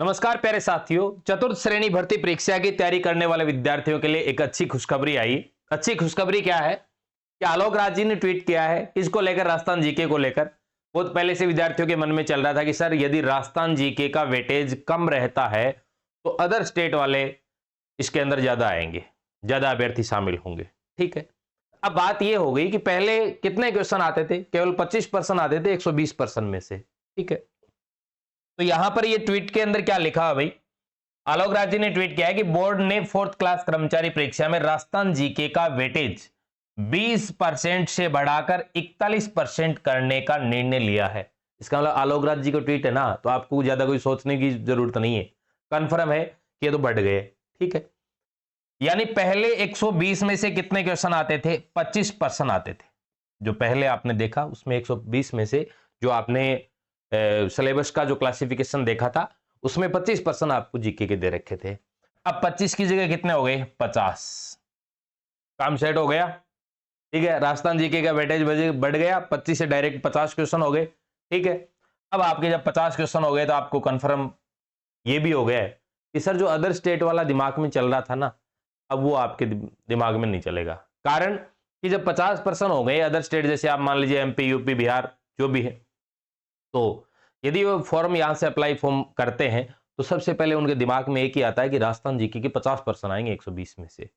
नमस्कार प्यारे साथियों, चतुर्थ श्रेणी भर्ती परीक्षा की तैयारी करने वाले विद्यार्थियों के लिए एक अच्छी खुशखबरी आई। अच्छी खुशखबरी क्या है कि आलोक राज जी ने ट्वीट किया है इसको लेकर, राजस्थान जीके को लेकर। बहुत पहले से विद्यार्थियों के मन में चल रहा था कि सर यदि राजस्थान जीके का वेटेज कम रहता है तो अदर स्टेट वाले इसके अंदर ज्यादा आएंगे, ज्यादा अभ्यर्थी शामिल होंगे। ठीक है, अब बात यह हो गई कि पहले कितने क्वेश्चन आते थे? केवल 25% आते थे 120% में से। ठीक है, तो यहां पर ये ट्वीट के अंदर क्या लिखा है भाई? आलोक राज जी ने ट्वीट किया है कि बोर्ड ने 4th क्लास कर्मचारी परीक्षा में राजस्थान जीके का वेटेज 20% से बढ़ाकर 41% करने का निर्णय लिया है। इसका मतलब आलोक राज जी को ट्वीट है ना, तो आपको ज्यादा कोई सोचने की जरूरत नहीं है, कंफर्म है कि ये तो बढ़ गए। ठीक है, यानी पहले 120 में से कितने क्वेश्चन आते थे? 25% आते थे। जो पहले आपने देखा उसमें 120 में से जो आपने सिलेबस का जो क्लासिफिकेशन देखा था उसमें 25% आपको जीके के दे रखे थे। अब 25 की जगह कितने हो गए? 50। काम सेट हो गया। ठीक है, राजस्थान जीके का वेटेज बढ़ गया, 25 से डायरेक्ट 50 क्वेश्चन हो गए। ठीक है, अब आपके जब 50 क्वेश्चन हो गए तो आपको कंफर्म ये भी हो गया है कि सर जो अदर स्टेट वाला दिमाग में चल रहा था ना, अब वो आपके दिमाग में नहीं चलेगा। कारण कि जब 50% हो गए अदर स्टेट, जैसे आप मान लीजिए एमपी, यूपी, बिहार जो भी है, तो यदि वो फॉर्म यहां से अप्लाई फॉर्म करते हैं तो सबसे पहले उनके दिमाग में एक ही आता है कि राजस्थान जीके के 50% आएंगे 120 में से।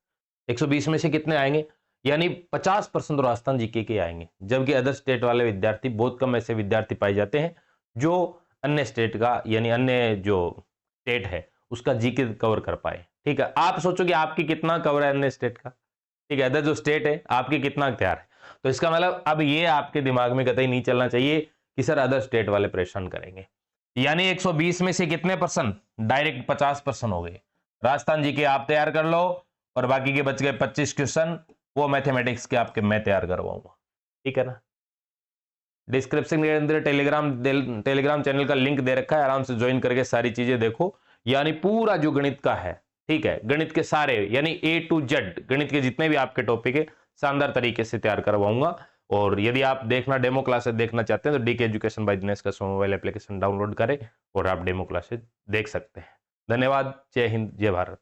120 में से कितने आएंगे? यानी 50% तो राजस्थान जीके के आएंगे, जबकि अदर स्टेट वाले विद्यार्थी, बहुत कम ऐसे विद्यार्थी पाए जाते हैं जो अन्य स्टेट का, यानी अन्य जो स्टेट है उसका जीके कवर कर पाए। ठीक है, आप सोचो कि आपकी कितना कवर है अन्य स्टेट का। ठीक है, अदर जो स्टेट है आपकी कितना तैयार है। तो इसका मतलब अब ये आपके दिमाग में कतई नहीं चलना चाहिए कि सर अदर स्टेट वाले परेशान करेंगे। यानी 120 में से कितने परसेंट? डायरेक्ट 50% हो गए। राजस्थान जी के आप तैयार कर लो और बाकी के बच गए 25 क्वेश्चन, वो मैथमेटिक्स के आपके मैं तैयार करवाऊंगा। ठीक है ना? डिस्क्रिप्शन के अंदर टेलीग्राम चैनल का लिंक दे रखा है, आराम से ज्वाइन करके सारी चीजें देखो। यानी पूरा जो गणित का है, ठीक है, गणित के सारे यानी A to Z गणित के जितने भी आपके टॉपिक है शानदार तरीके से तैयार करवाऊंगा। और यदि आप देखना डेमो क्लासेस देखना चाहते हैं तो डीके एजुकेशन बाय दिनेश का मोबाइल एप्लीकेशन डाउनलोड करें और आप डेमो क्लासेस देख सकते हैं। धन्यवाद। जय हिंद, जय भारत।